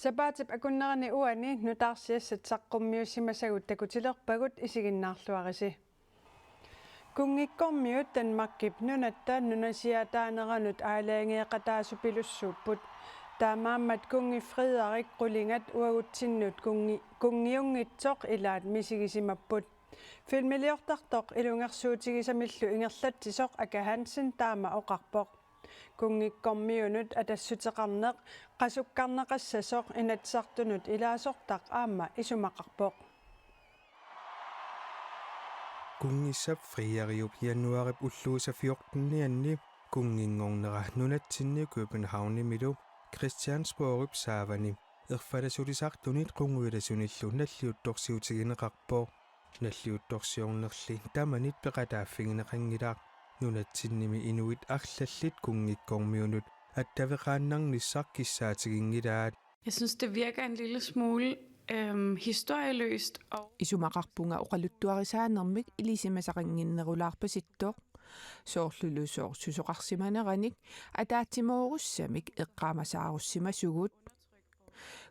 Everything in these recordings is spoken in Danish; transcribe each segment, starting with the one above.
Sabaatip akunnerani uani nutaarsiassat saqqummiussimasagut takutilerpagut isiginnaarluarisi. Kungikkormiut tanmakkip nunatta nunasiataaneranut aalaangeeqataasupilussuupput taamaammat kungifridarik qulingat uaguttinnut kungiungitsoq ilaat misigisimapput filmiliortartoq ilungersuutigisamillu ingerlattisoq akahansin taama oqarpoq kungikkormiunut atassutеқарнеқ qasukkarneqassasoq inatsartunut ilaasortaq aamma isumaqarpoq Kungissap friariup januarip ulluusa 14. Kungingornera nunatsinni Københavnimilu Christiansborgip saavani erfalasulisartunit qunguilasunillu nalliuttorsiutigineqarpoq nalliuttorsiornerli tamanit peqataaffigineqanngilaq nunatsinnimi inuit arlallit kungikkormiunut attaveqaannarnissaq kissaatigingilaat. Jeg synes, det virker en lille smule historieløst. Isumaqarpunga oqaluttuarisaanermik ilisimasaqanginnerulaarpasittoq soorlulusoor susoqarsimaneranik ataatimoorussamik eqqaamasaarussimassugut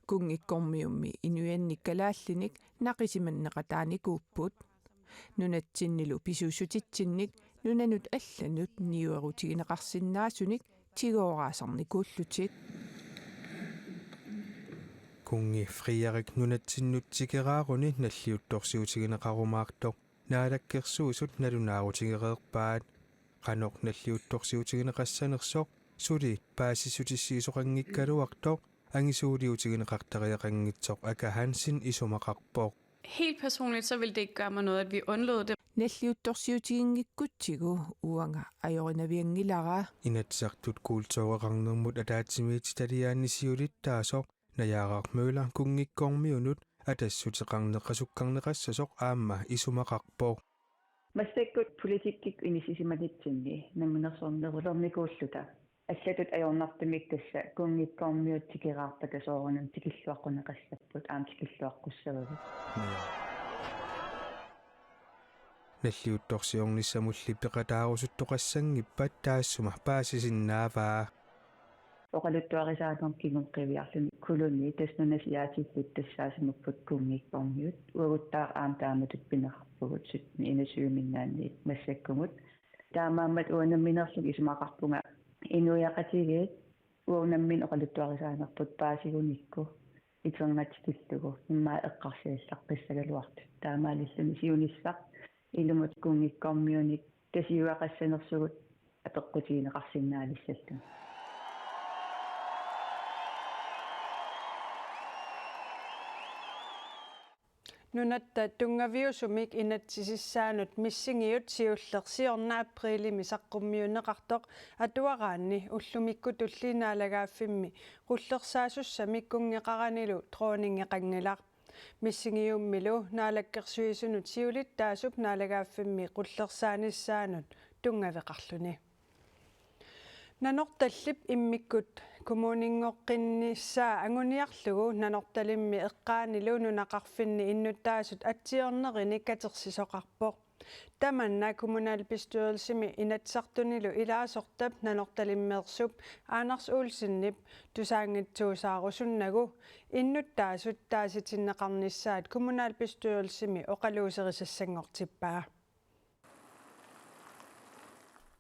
kungikkormiummi inuyannikkalaallinik naqisimanneqataanikuupput nunatsinnilu pisuussutitsinnik nunanut allanut niuerutigineqarsinnaasunik tigooraasarnikuullutit Kungi friarik nunatsinnutsikeraaruни nalliuttorsiutigineqarumaartoq naalakkersuusut nalunaarutigereerpaat qanoq nalliuttorsiutigineqassanersoq suli paasissutissiisoqanngikkaluartoq angisuuliutigineqartariaqanngitsoq akahansin isumaqarpoq. Helt personligt så vil det ikke gøre mig noget, at vi undlod det. nalliuttorsiutiginngikkutsigu uanga ajorinaviangilara Inatsartut kuultooqarnermut ataatimiit taliaannisiulittaasoq najaaqarmuula kungikkormiunut atassutеқарнеқасуккарнеқассасоқ аама исумақарпоқ массаккут политиккик инисисиманитсинни намминерсорнерулерникууллута аллатут ajornartamik тасса кунгиккормиут тикераартака соорунам тикиллуаққунеқассаппут аама тикиллуаққуссавагут наллиутторсиорнissamulli пеқатаарусуттоқассангиппат таассума паасисиннааваа oqaluttuarisaatorn kingunqiviarluni kuluni tasnunasiaatipput tassaasimakput kungikkormiut uaguttaaq aamtaamatut pineqarpugut sutni inasuuminnaanniit massakkumut taamaammat uanamminerluk isumaqarpunga inuiaqatigiit uunammin oqaluttuarisaanerput paasigunikku iterngatitillugu immaa eqqarsiallaqqissagaluartut taamaalilluni siunissaq ilumut kungikkormiunik tasiuaqassanersugut apeqqutigineqarsinnaalissallu Nunatta tungaviusumik inatsisissaanut missingiut siullersiorna aprilimi saqqummiuneqartoq atuaraanni ullumikku tulliinaalagaaffimmi qullersaasussamik kungeqaranilu trooningeqanngilaq missingiummilu naalakkersuisunut siulittaasup naalagaaffimmi qullersaanissaanut tungaveqarluni nanortallip immikkut kommuningoqqinnissaa anguniarlugu nanortalimmi eqqaanilu nunaqarfinni innuttaasut atsiornerini katersisoqarpoq tamanna kommunalbestyrelsimi inatsartunilu ilaasortap nanortalimmeersup Anders Olsennip tusaangitsuusaarusunnagu innuttaasut taasitinneqarnissaat kommunalbestyrelsimi oqaluuserisassanngortippaa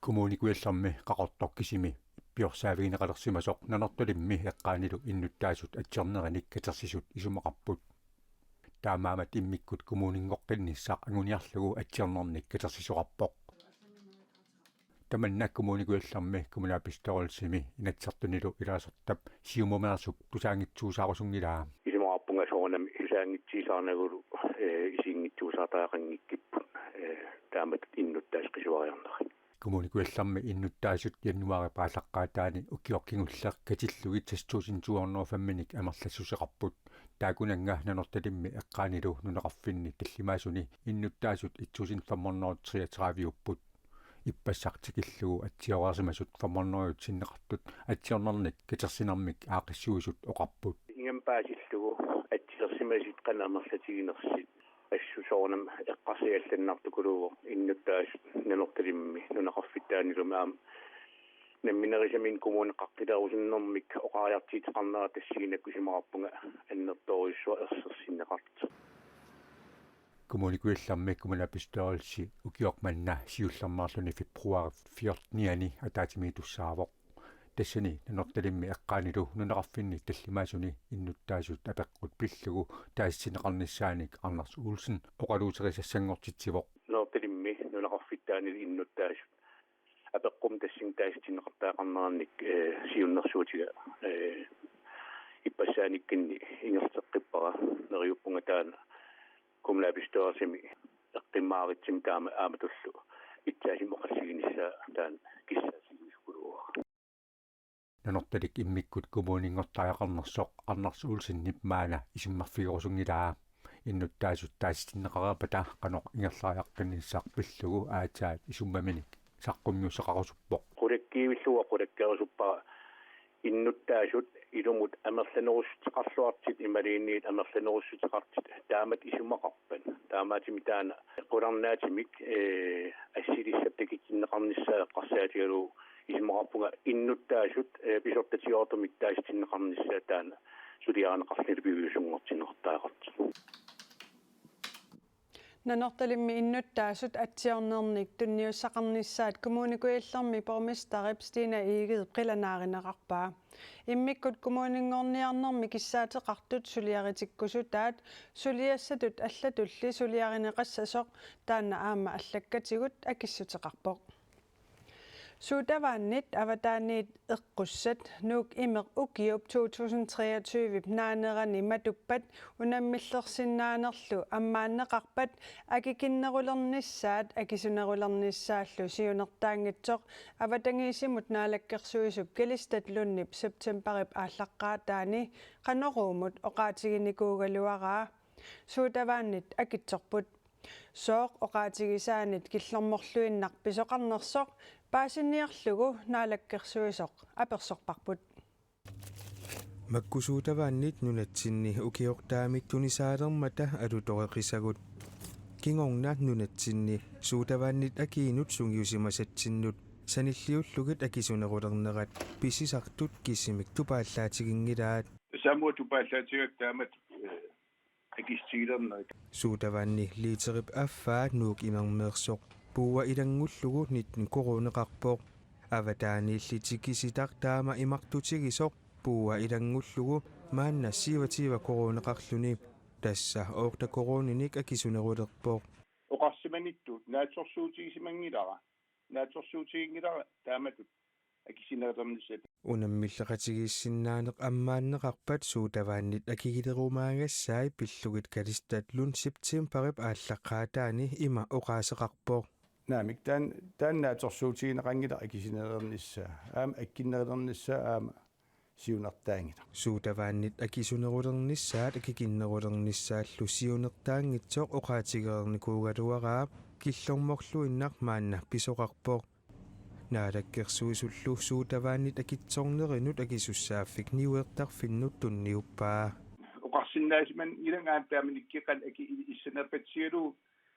kommunikuillermi qaqortorkisimi piorsaavigneqalersimasoq nanortalimmi eqqaanilu innuttaasut atsiornerinik katersisut isumaqarput taamaamat immikkut kommuningoqqinnissaaq anguniarlugu atsiornernik katersisoqarpoq tamanna kommunikuillermi kommunalbestyrelsimi inatsartunilu ilaasortap siumumersup tusaangitsuusaarusunngilaa isumaqarpunga soornami tusaangitsiisaarnagulu isiingitsuusaataaqanngikkipput taamat innuttaas qisuariarneri kommunikuillermi innuttaasut januari paallaqqaataani ukiorkingulleq katillugit tastuusintuornerfamminik amerlassuseqarput taakunanga nanortalimmi eqqaanilu nuneqarfinni tallimaasuni innuttaasut itsuusin 533 ippassartikillugu atsiorarsimasut 500 sinneqartut atsiornernik katersinermik aaqissuusut oqarput ingampaasillugu atsiorsimasit qanamerlatiginersit assusoornam eqqarsiallannartukulugu innuttaas nanortalimmi nunaqarfittaanilum aam намминерисамин коммуунеқартилеруsunnermik оқариартиитеқарнера тассигинаккусимараппунга аннерторуиссуа ерсерсиннеқарту kommunikuillarmik kommunapistørrelsi ukiormanna siullermaarluni februari 14 ataatimiitussaaavoq тассани нанорталимми эққаанилу нунеқарфинни таллимаасуни иннуттаасут апеққут пиллугу таассинеқарниссааник арнарс уулсен оқалуутерисассангортитсивоқ норталимми нунеқарфиттаанил иннуттаасут апеққум тассин таассинеқартаақарнеранник сиуннэрсуутига иппассааниккинни ингертеққиппара нериуппунга таана kommunalbestyrelsemi eqqimmaaritsimi taama aamatullu itsaasimoqassiginissa taan kissaasigisukulua nanortalik immikkut kommuningortaaqarnersoq arnars uulsinnip maana isummarfigurusunngilaa innuttaasut taassиннеқарапата qanoq ingerlaajaqqinissaaq pillugu aataat isummaminik saqqummiussaqarusuppoq qulakkiivillua qulakkarusuppara иннуттаасут илумут амерланерусутеқарлуартит ималиинниит амерланеруссутеқартит таамат исумақарпан таамаатими таана қуларнаатимик ассилиссаптакитсиннеқарниссаа қарсаатигалу исумақарпунга иннуттаасут писортатиортумик таастиннеқарниссаа таана сулиаанеқарлили пивиусунгортиннертаақарт наnortalimmi innuttaasut atsiornernik tunniussaqarnissaat kommunikuillermi pormistarip Stina Eged qilanaarinaqarpaa immikkut kommuningorniarnermi kissaateqartut suliaritikkusutaat suliassatut allatulli suliarineqassasoq taanna aama allakkatigut akissuteqarpoq Suutavaannit avataaniit eqqussat nuuk imeq ukiup 2023 naanerani matuppat unammillersinnaanerlu ammaanneqarpat akikinnerulernissaat akisunerulerniссааллу siunertaangitsoq avatangiisimut naalakkersuisup kilistatlunnip septemberip aallaqqaataani qanoruumut oqaatiginikuugaluaraa Suutavaannit akitsorput sooq oqaatigisaanit killermorluinnarpisoqarnersoq паасинниарлугу наалаккерсуисоқ аперсорпарпут маккусуутавааннит нунатсинни укиортаамик тунисаалермата алутореқисагут кингорнаат нунатсинни суутавааннит акиинут сунгиусимасатсиннут саниллиуллугит акисунерулернерат писисартут кисимик тупааллаатигингилаат самуа тупааллаатигак таамат акистигилернерит суутаваанни лиитерип аффаат нуук имермеерсоқ puwa ilangullugu nitn koruneqarpoq avataaniillitigisitaq taama imartutigisoq puwa ilangullugu maanna siivatiiva koruneqarluni tassa oorta koruninik akisunerulerpoq oqarsimanittuut naatsorsuutigisimangilара taamatut akisinerutermissat unammilleqatigiissinaaneq ammaanneqarpat suutavaannit akigilerumaangassaai pillugit kalistatlun septemberip aallaqqaataani ima oqaaseqarpoq naamik taan naatsorsuutigineqangila akisineruternissaa aama akkinneruternissaa aama siunertaangila suutavaannit akisunerulernissaat akikinnerulernissaаллу siunertaangitsoq oqaatigeernikuugaluaraa killormorluinnaq maanna pisoqarpoq naalakkersuisullu suutavaannit akitsornerinut akisussaaffik niuertarfinnut tunniuppaa oqarsinnaasiman ilangaantaaminikkiqan aki issanerpatsigalu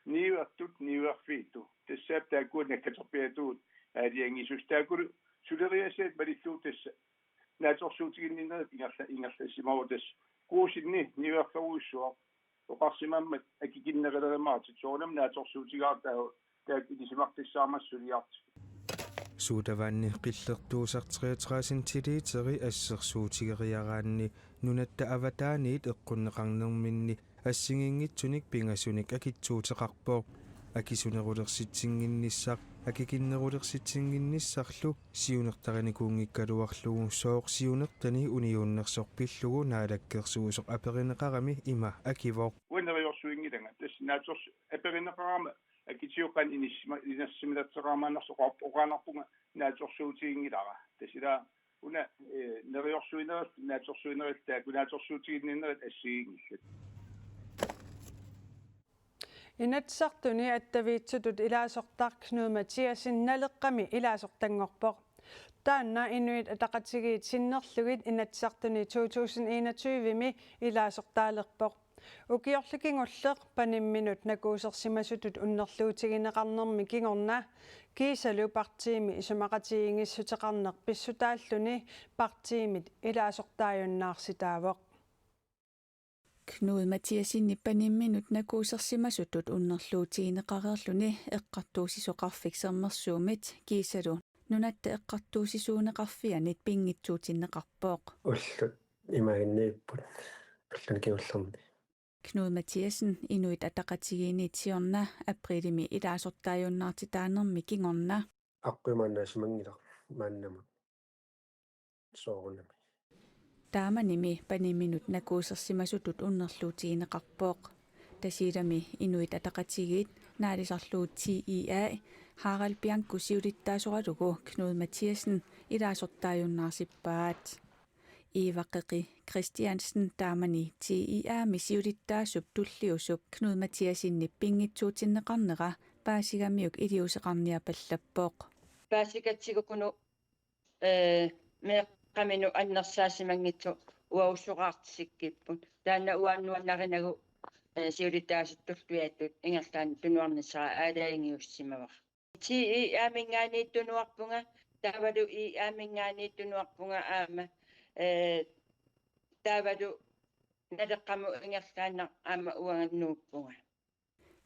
niuerfiittu tassaap taakkuun nakkaterpiatuut aaliangisus taakkulu suleriasaat malilluut tassa naatsorsuutiginninnerit ingerlassimarutas kuusinni niuerferuissuaq oqarsimammat akikinnerilerimaartit soonam naatsorsuutigaartaa taak ilisimartissaarmassuliarti suutavaanni qillertuusartriatraasin tiliiteri assersuutigeriaraanni nunatta avataaniit eqqunneqarnerminni assingingitsunik pingasunik akitsuuteqarpoq akisunerulersitsinginnissaq akikinnerulersitsinginnissarlu siunertaranikuungikkaluarlugu sooq siunertani uniuunnersorpillugu naalakkersuusoq aperineqarami ima akivoq uaneriorsuingilanga tass naators aperineqarama akitioqan inassimilatseqarmaannersoq oqaanarpunga naatsorsuutigingilara tasila una neriorsuinerat naatsorsuinerat taakku naatsorsuutiginninnerat assigingillat inatsartuni attaviitsutut ilaasortarknuut Mathiasin naleqqami ilaasortangorpoq taanna inuit ataqatigiit sinnerlugit inatsartuni 2021mi ilaasortaalerpoq Ukiorlukingulleq panimminut nakuusersimasutut unnerluutigineqarnermi kingorna kiisalu partiimi isumaqatigiingissutеқарнеқ pissutaalluni partiimit ilaasortaajunnaarситаавоq Knud Mathiasin panimminut nakuusersimasutut unnerluutigineqarerluni eqqartuusisoqarfiksermersuumit kiisalu nunatta eqqartuusisuuneqarfianit pingitsuutineqarpooq уллут имагиннииппут алланкиуллерни Knud Mathiasen inuit ataqatigiiniitsiorna aprillimi ilaasortaajunnaartitaanermi kingorna аққимаанаасимангила мааннамут соорунами taamanimi panimminut nakuusersimasutut unnerluutigineqarpooq tasiilami inuit ataqatigiit naalisarluut TEA Harald Bianco siulittaasoralugu Knud Mathiasen ilaasortaajunnaarsipaat Ivaqeqi Christiansen taamani TEA misiulittaasup tulliusup Knud Mathiasinni pingitsuutineqarnera paasigamiuk iliuseqarniapallappoq paasikatsigukunu meeqqaminu annersaasimanngitsu uausuqaartisikkipput taanna uannuannarinagu siulittaasuttulluiattut ingerlaan tunuarnissara aalaingiussimavaq TEA mingaaniittunuarpunga taavalu EA mingaaniittunuarpunga aama taavalu naleqqamu ingerlaanna aama uangannuuppunga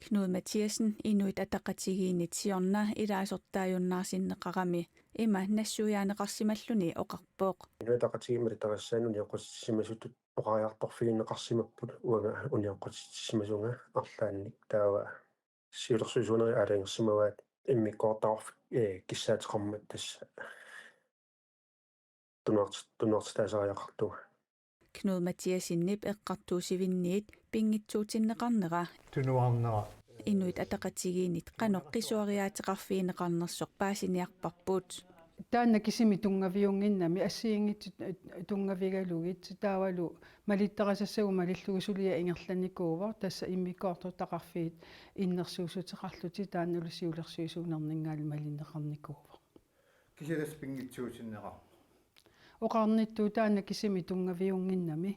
Knud Mathiasen inuit ataqatigiinitsiorna ilaasortaajunnaarsinneqarami ima nassuujaaneqarsimalluni oqarpooq инуатақатигималитарассаануни оқуссимасутут оқариарторфигиннеқарсимаппут уага униоққутиссимасунга арлаанник таава сиулерсуисуунери аалаангерсимаваат иммиккоортаарф киссаатеқармат тасса тунуартитаасариақартуга Knud Mathiasinnip eqqartuusivинниит pingitsuutineqarnera tunuarnera inuit ataqatigiinit qanoqqisuariateqarfiineqarnersoq paasiniarparput таанна кисими тунгаviunginnami ассиингитсут тунгавигалугит таавалу малиттарасассагу малиллугусулия ингерланикуува тасса иммиккоортутақарфиит иннерсуусутеқарлути тааннулу сиулерсуисуунернингаали малиннеқарникуува кисилас пингитсуутиннера оқарниттуу таанна кисими тунгаviunginnami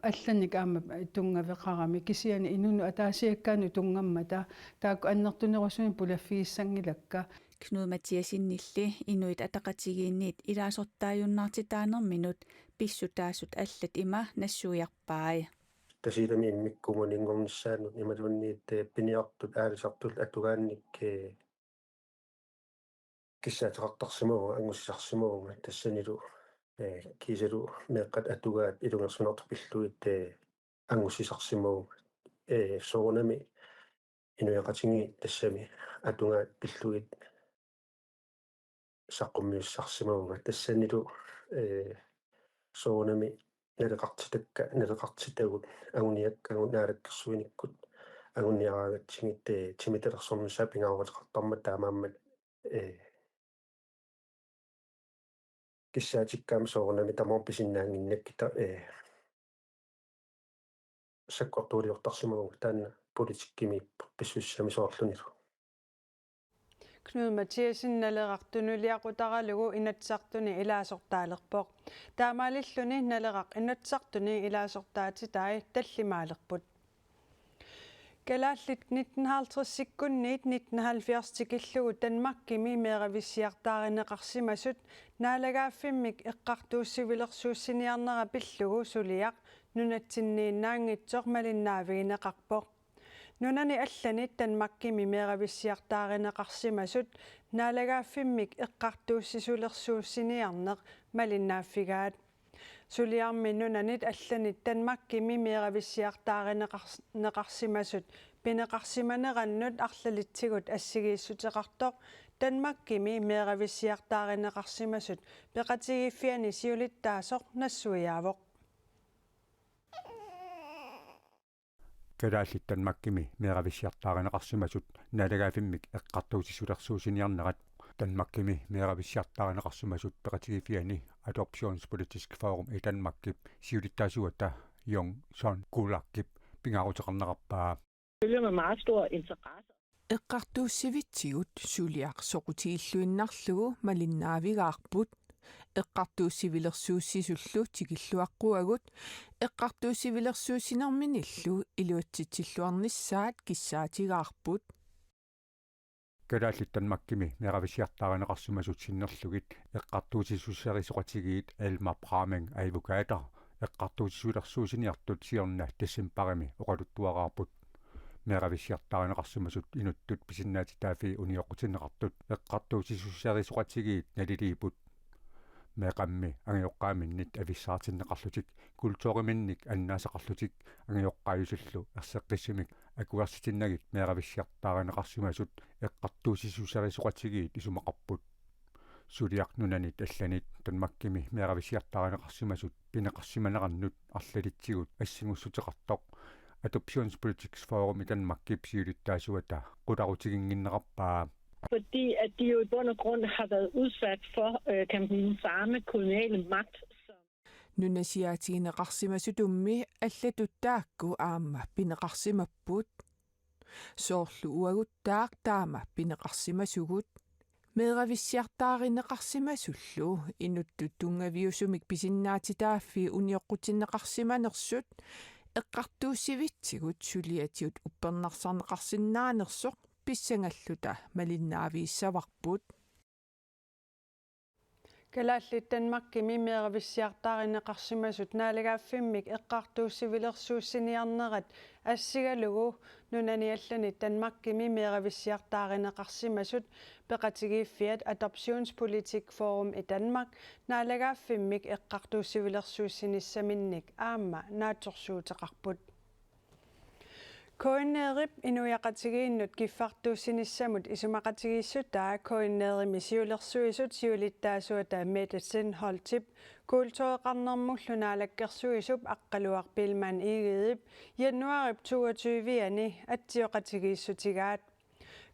алланик аама тунгавеқарами кисиани инуну атаасиаккаану тунгаммата таакку аннертунерусуни пулаффигиссангилакка Knud Mathiasinnilli inuit ataqatigiinniit ilaasortaajunnaartitaanerminut pissutaasut аллат има нассуиарпаи тасилами иммиккумунингорнissaanут ималунниит пиниартут аалисартут атугаанник киссаатеқартарсимаву ангуссарсимаву тассанилу кисалу меэққат атугаат илунгерсунартупиллуит ангуссисарсимаву соорунами инуяқатинги тассами атунгаат пиллугит саққуммиуссарсимавуга тассанилу соорунами налеқартитагут агуниаккагу наалаккерсуиниккут агуниараагатсигит тимиталерсорнусаа пингаарутеқартармат таамааммат киссаатиккаама соорунами таморписиннаангиннаккита саккортуулиортарсимавуга таанна политиккими писсуссами соорлунилу Knud Mathiasen naleqartunuliaqutaralugu inatsartuni ilaasortaalerpoq taamaalilluni naleqaq inatsartuni ilaasortaatitai tallimaalerput kalaallit 1950-sikkunniit 1970-tikillugu Danmarkimi meeravissiartaarineqarsimasut naalagaaffimik eqqartuussivilersuussiniarnera pillugu suliaq nunatsinniinnaangitsoq malinnaavigineqarpoq nunani allanit Danmarkimi meeravissiartaarineqarsimasut naalagaaffimik eqqartuussisulersuussiniarneq malinnaaffigaat suliarmi nunanit allanit Danmarkimi meeravissiartaarineqarsimasut pineqarsimanerannut arlalitsigut assigiissuteqartoq Danmarkimi meeravissiartaarineqarsimasut peqatigiffiani siulittaasoq nassuiaavoq kalaallit Danmarkimi meeravissiartaarinеqarsimasut naalagaafimmik eqqartuusisulersuusiniarnerat Danmarkimi meeravissiartaarinеqarsimasut peqatigiffiani adoptionspolitisk forum i Danmarkip siulittaasuata Jung Son Kulakip pingaaruteqarneqarpaa følger med meget stor interesse eqqartuussivitsigut suliaq soqutiilluinnarlugu malinnaavigaarput эққартууссивилерсууссисуллу тикиллуаққуагут эққартууссивилерсуусинерминиллу илуатситсиллуарниссаат киссаатигаарпут калааллит танмаккими мерависиартааринеқарсумасут синнерлугит эққартуусиссуссерисоқатигиит элма прамэн айвукаата эққартуусисулерсуусиниартут сиорна тассимпарами оқалуттуараарпут мерависиартааринеқарсумасут инуттут писиннаатитаафи униоқутинеқартут эққартуусисуссерисоқатигиит налилиипут меқамми ангиоққааминнит ависсаартиннеқарлутик культуориминник аннаасақарлутик ангиоққааюсуллу ерсеққиссимик акуарситиннагит мерависсиартааринеқарсумасут эққартуусисуссерисоқатигиит исумақарпут сулиарнунанит алланит танмаккими мерависсиартааринеқарсумасут пинеқарсиманеқарнут арлалитсигут ассимуссутеқартоқ adoptionspolitics forum i Danmark gipsiulittaasuata qularutiginginneqarpaa Fordi at de jo i bund og grund har været udsat for, kan man sige, samme koloniale magt. нунасиаатигинеқарсимасутумми аллатуттаакку аама пинеқарсимаппут соорлу уагуттаақ таама пинеқарсимасугут меэрависсиартааринеқарсимасуллу инуттут тунгавиусумик писиннаатитааффи униоққутиннеқарсиманерсут эққартууссивитсигут сулиатиут уппернарсарнеқарсинаанерсоқ писсангаллута малиннаавииссаварпут калааллит танмаккими меэрависсиартааринеқарсимасут наалагааффиммик эққартууссивилерсууссиниарнерат ассигалугу нунаниаллани танмаккими меэрависсиартааринеқарсимасут пеқатигииффиат adoptionspolitik forum i Danmark наалагааффиммик эққартууссивилерсууссиниссаминник аама нааторсуутеқарпут коиннерип инуяқатигииннут киффартууссиниссамут исумақатигииссутаа коиннерими сиулерсуисут сиулиттаасуата медицин холтип култуеқарнэрмуллу наалаккерсуисуп аққалуарпилман игиип януарип 22-ани атсиоқатигииссутигаат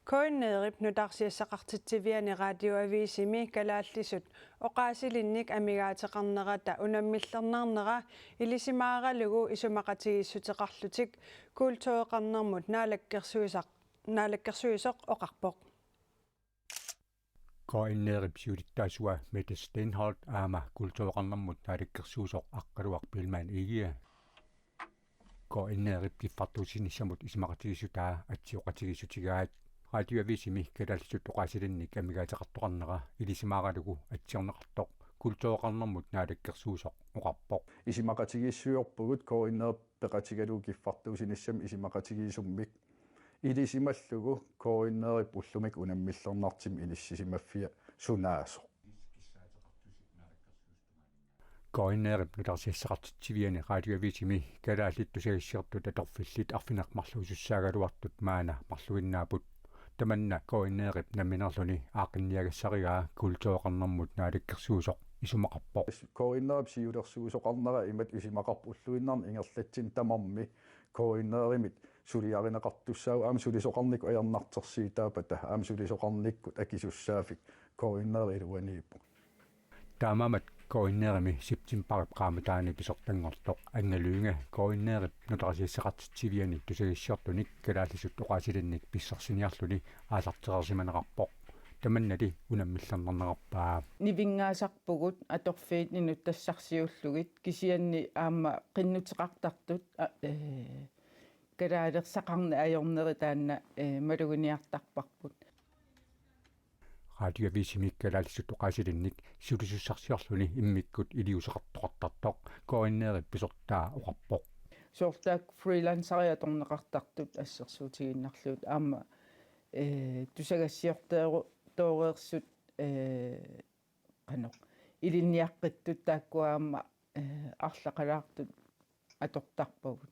коиннерип нутарсиассақартитсивиани радиоависими калааллисут оqaасилинник амигаатеқарнерата унаммиллернарнера илисимааралугу исумақатигииссутеқарлутик култуеқарнэрмут наалаккерсуисоқ оқарпоқ коиннерип сиулиттаасуа Mette Stenholt аама култуеқарнэрмут наалаккерсуусоқ аққалуарпилмаан игия коиннерип киффартуусиниссамут исумақатигиссутаа атсиоқатигиссутигаат радиоависими калааллисут оqaасилинник амигаатеқартоқарнера илисимааралугу атсиорнеқартоқ култуеқарнэрмут наалаккерсуусоқ оқарпоқ исимақатигииссуйорпугут коиннерп пеқатигалуу киффартуусиниссам исимақатигиисуммик илисималлугу коиннерип уллумик унаммиллернартим илиссисимаффиа сунаасоқ коиннерип нутарсиассақартитсивиани радиоависими калааллиттусагиссиертут аторфиллит арфинақмарлуусуссаагалуартут маана марлуиннаапут таманна коиннерип наминерлуни аақинниагассаригаа култуеқарнэрмут наалаккерсуусоқ исумақарпоқ коиннерип сиулерсуусоқарнера имат исимақарп уллуиннарни ингерлатсин тамарми коиннеримит сулиаринеқартуссаау аама сулисоқарник аярнартерсиитаапата аама сулисоқарниккут акисуссаафик коиннери илуанииппу таамамат коиннерими септимбарип qaamataani писортангорлоқ ангалуинга коиннерип нутарсиассақартитсивиани тусагиссиортуник калааллисут оqaасилинник писсарсиниарлуни аалартерерсиманеқарпоқ таманнали унаммиллернернеқарпаа нивингаасарпугут аторфиит нинут тассарсиуллугит кисианни аама қиннутеқартартут калаалерсақарна аёрнери таанна малугиниартарпарпут радиовисимик калааллисут оqaасилинник сулисуссарсиорлуни иммиккут илиусеқартоқартартоқ коиннерип писортаа оқарпоқ сортак фрилансариаторнеқартартут ассерсуутигиннарлуут аама тусагассиортееру тоореерсут канеқ илинниаққиттут тааккуаама арлақалаартут атортарпагут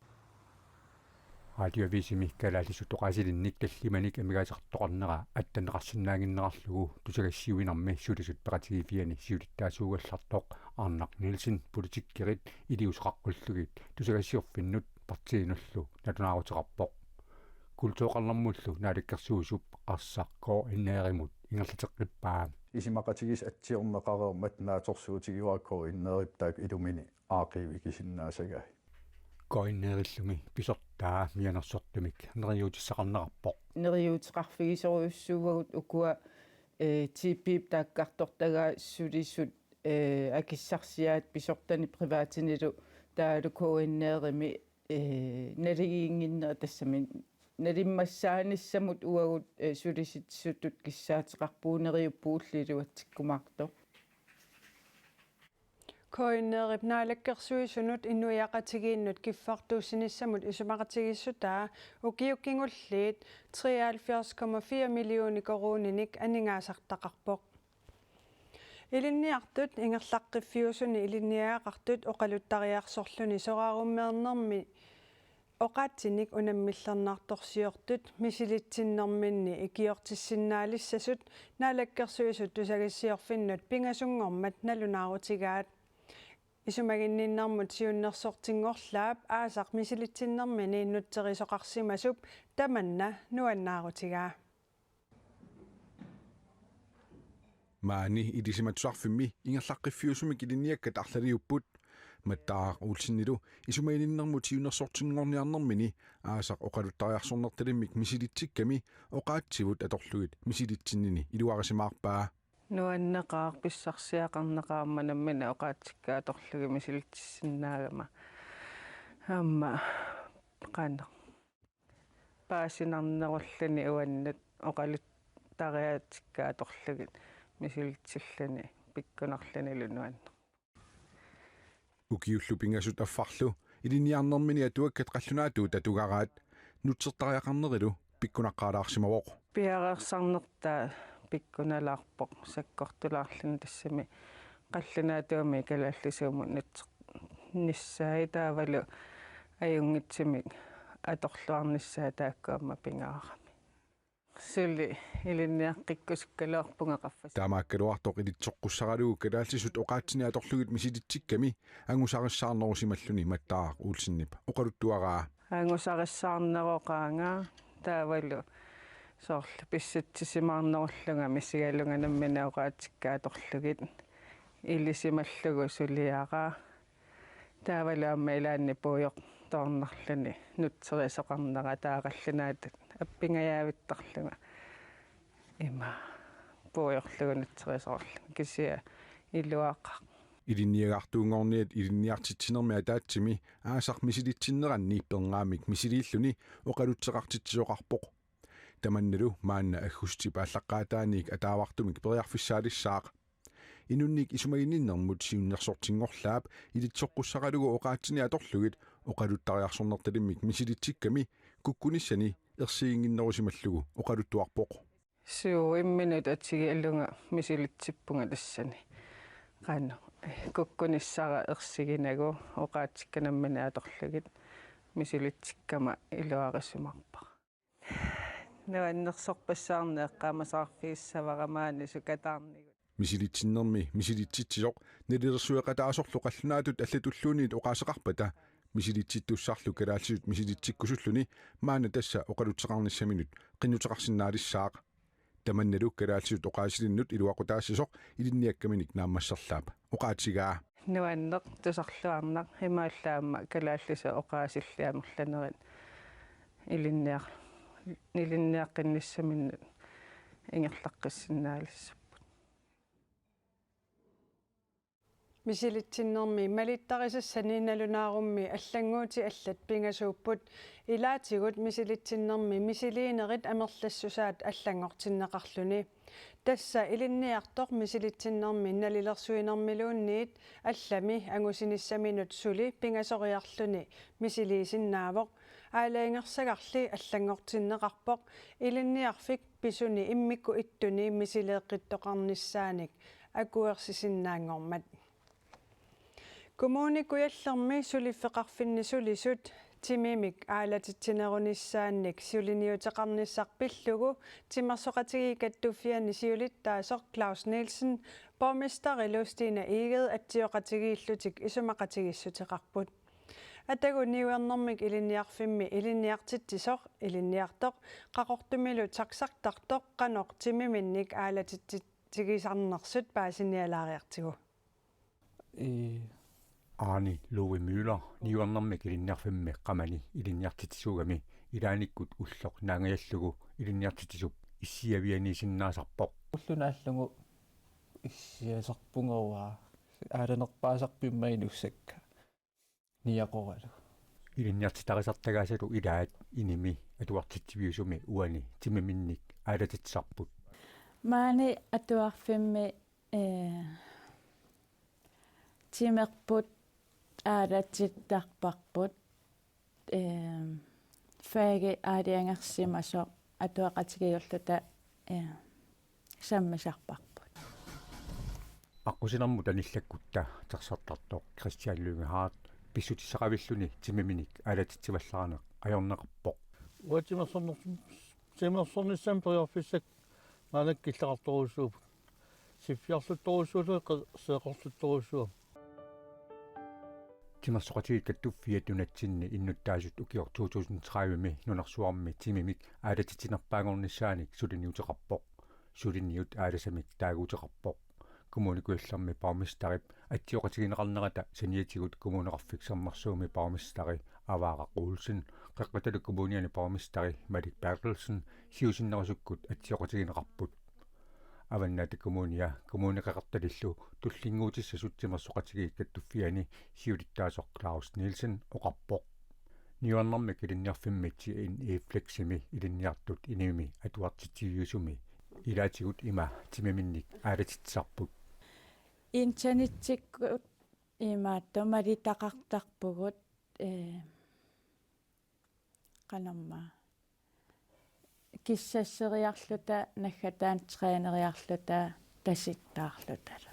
радиовисими калааллисут оqaасилинник таллиманик амигаасеқартоқарнера аттанеқарсинаагиннерарлугу тусагассиуинарми сулисут пеқатигифиани сиулиттаасуугаллартоқ арнақ нилсин политиккерит илиусеқаққуллугит тусагассиорфиннут партиинуллу натунаарутеқарпоқ культуоқарнэрмуллу наалаккерсуусуп қарсаққоо иннееримут ингерлатеққиппаа исимақатигис атсиорнеқареермат нааторсуутигиуаккоо иннерип таак илумини аақиви кисиннаасагай коиннериллуми писортаа мианерсортумик нериутиссақарнеқарпоқ нериутеқарфигисоруйуссуугагут укуа типип тааккартортага сулисут акиссарсиаат писортани приваатинилу таалу коиннеерими налигингиннера тассами налиммассааниссамут уагут сулиситсутут киссаатеқарпуунериуппууллилуатсиккумаарто Koinnerip naalakkersuisunut innuiaqatigiinnut kiffartuussinissamut isumaqatigissutаа ukiukkingulliit 73,4 millioni koruuninik aningaasartaqarpoq. Ilinniartut ingerlaqqiffiusuni ilinniaaqartut oqaluttariaarsorluni soraarummeernermi oqaatinik unammillernaartorsiortut misilitsinnerminni ikiortissinnaalisasut naalakkersuisut tusagissiorfinnut pingasungormat nalunaarutigaat isumaginninnermut siunnersortingorlaap aasaq misilitsinnermini nutterisoqarsimasup tamanna nuannaarutigaa maani idisimatsuarfimmi ingerlaqqiffiusumik ilinniakkat arlaliupput mattaa uulsinnilu isumaininnermut siunnersortingorniarnermini aasaq oqaluttariarsornertalimmik misilittikkami oqaatsivut atorlugit misilitsinini iluarisimaarpaa nuanneqaar pissarsiaqarneqaammanammina oqaatsikkaa atorlugi misilitsinnaagama amma qaanna paasinarnerulлани uannat oqaluttariaatsikkaa atorlugit misilitsillani pikkunarlanilu nuanna ukiullu pingasut affarlu ilinniarnermini atuakkat qallunaatuut atugaraat nutsertariaqarnerilu pikkunaqqaalaarsimavoq piareersarnertaa pikkunalaarpoq sakkortulaarlun tassami qallunaatuami kalallisuumut nissaai taavalu ajungitsimik atorluarnissaa taakkuamma pingaarami suli ilinniaqqikkusukkalorpunga qaffas taamaakkaluartoq ilitsoqqussaralugu kalaalsisut oqaatsini atorlugit misilittikkami angusarissаарnerussimalluni mattaa uulsinnip oqaluttuaraa angusarissаарneroqaanga taavalu soorlu pissitsisimaarnerulluga missigalunganammina oqaatsikkaa atorlugit ilisimallugu suliaraa taavalu amma ilaanni puuyoq toornarluni nutserisoqarnera taaqallunaatut appingajaavittarluga ima puuyorlugu nutserisoorlu kisia illuaqqa ilinniagaartuungorniat ilinniartitsinermi ataatsimi aasaq misilitsinneranni pernaamik misiliilluni oqalutseqartitsisoqarpoq tamannalu maanna aggustip ааllaqqaataanik ataavartumik periarfissaalissaaq inunnik isumagininnermut siunnersortingorlaap ilitsoqqussaralugu oqaatsini atorlugit oqaluttariarsornertalimmik misilittikkami kukkunissani ersiinginnerusimallugu oqaluttuarpoq suu imminut atigi allunga misilitsippunga tassani qaanno kukkunissara ersiginagu oqaatsikkanammina atorlugit misilittikkama iluarisumarpa nuannersorpassaarneeqqaamasaarfiissavaramаани sukataarnigut misilitsinnermi misilitsitsioq nalilersueqataasorlu qallunaatut allatulluuniit oqaaseqarpata misilitsittussarlu kalaalsisut misilitsikkusulluni maana tassa oqalutseqarnissaminut qinnuteqarsinnaalissaaq tamannalu kalaalsisut oqaasilinnut iluaqutaassisoq ilinniakkaminik naammasserlaap oqaatsigaa nuanneq tusarluarnaq himaallaamma kalaallisu oqaasilliamerlanerit ilinniaqqinnissaminut ingerlaqqissinnaalissu misilitsinnermi malittarissassani nalunаарummi аллангуути аллат пингасууpput илаатигут misilitsinnermi misiliinerit амерлассусаат аллангортиннеқарлүни тасса илинниартоқ misilitsinnermi налилерсуинермилуунниит аллами ангусиниссаминут сули пингасориарлүни мисилиисиннаавоқ аалаингерсагарли аллангортиннеқарпоқ илинниарфик писуни иммикку иттуни мисилеэққиттоқарниссааник акуерсисиннаангормат Kommunikuyallermi sulifeqarfinnissulisut timimik aalatittinerunissaanik siuliniuteqarnissarpillugu timersoqatigikattufiani siulittaasoq Claus Nielsen borgmesterilu Stina Eged attioqatigiillutik isumaqatigissutiqarput атагуниуернэрмик илинниарфимми илинниартитсисоқ илинниартоқ қақортумилу таксартартоқ қаноқ тимиминник аалатиттигисарнерсут паасиниалаариартигу Arni Love Møller niuarnermik ilinniarfimmi qamani ilinniartitsuugami ilaanikut ulloq naangajallugu ilinniartitisup issiavianiisinnaasarpoq уллунааллугу иссиасарпунгерваа ааданерпаасарпиммаинуссакка ниақоралу илинниартитарисартагаасалу илаат иними атуартитсивиусуми уани тимиминник аалатитсарпут маани атуарфимми тимерпут аалатиттарпарпут фаги аалиангерсимасо атуақатигиуллута саммисарпарпут аққусинарму таниллаккутта терсартартоқ кристиаллунгахаат писсутиссақавиллуни тимиминик аалатитсивалларанеқ ajorneqarpoq уатимерсорнissam периорфиссак маанаккиллақарторуссууп сиффиарлутторуссуулу сеэқорлутторуссуу тимерсоқатигит каттуффиат нунатсинни иннуттаасут укиор 2030ми нунерсуарми тимимик аалатитинерпаангорнissaаник сулиниутеқарпоқ сулиниут ааласамик таагуутеқарпоқ коммуникуалларми пармистарип атсиоқатигинеқарнерата саниатигут коммунеқарфиксармарсууми пармистари аваақақуулсин қеққаталу коммуниани пармистари малик берлсен хиусиннерусуккут атсиоқатигинеқарпут аваннаата коммуния коммуникақарталиллу туллингуутисса сутсимерсоқатигит каттуффиани хиулиттаасоқ Клаус Нилсен оқарпоқ ниуаннарми килинниарфиммитси ин флексими илинниартут иними атуартитсивиусуми илаатигут има тимиминник аалатитсарпут интернеттиккут имааттомалитақартарпугут канамма киссассериарлута наггатаан трeeneriарлута таситтаарлутала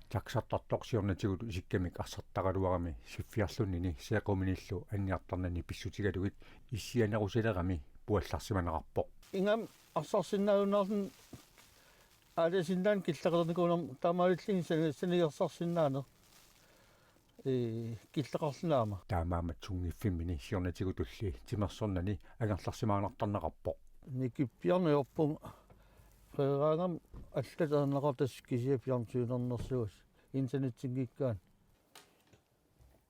таксартарторсиорнатигут сиккамик арсартаралуарами сиффиарлуннини сеэқуминиллу анниартарнани писсутигалугит иссианерусилерами пуалларсиманеқарпоқ ингам арсарсиннаагуннаарлун ааласиннаан киллақерникуунам таамаалиллин саниерсарсиннаанер киллақарлунаама таамаама тунгиффиммини сиорнатигутулли тимерсорнани агерларсимаанартарнеқарпоқ никиппиарниорпун фераагам аллатааннеқартас кисиапиарнтиунернерсуус интернеттингиккаан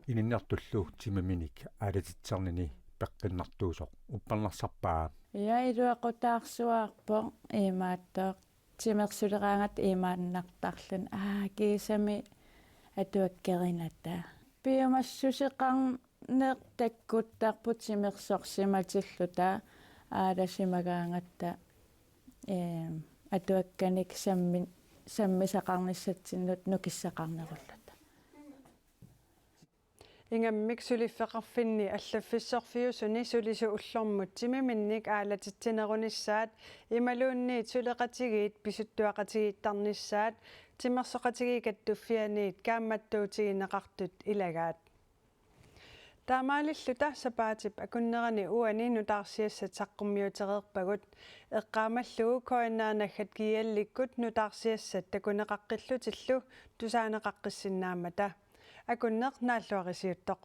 ининнартуллу тимиминик аалатитсарнини пеққиннартуусоқ уппарнарсарпаа яилуақутаарсуаарпо имааттоо тимерсулераангат имааннартарлун кисами атуаккеринатта пиумассусеқарнеқ таккуттарпут тимерсорсиматиллута ааласимагаангатта атуакканик саммисақарниссатсиннут нукиссақарнеруллута ингаммик сулиффеқарфинни аллаффиссорфиусуни сулису уллормут тимиминник аалатитсинерунissaат ималуунниит сулеқатигиит писуттуақатигииттарнissaат тимерсоқатигикаттуффианиит каамматтуутигинеқартут илагаат таамаалиллута сапаатип акуннерани уани нутаарсиассат саққуммиутереерпагут эққаамаллугу коиннаанаггат киалликкут нутаарсиассат такунеқаққиллутиллу тусаанеқаққиссиннаамата акуннеқ нааллуарисиуттоқ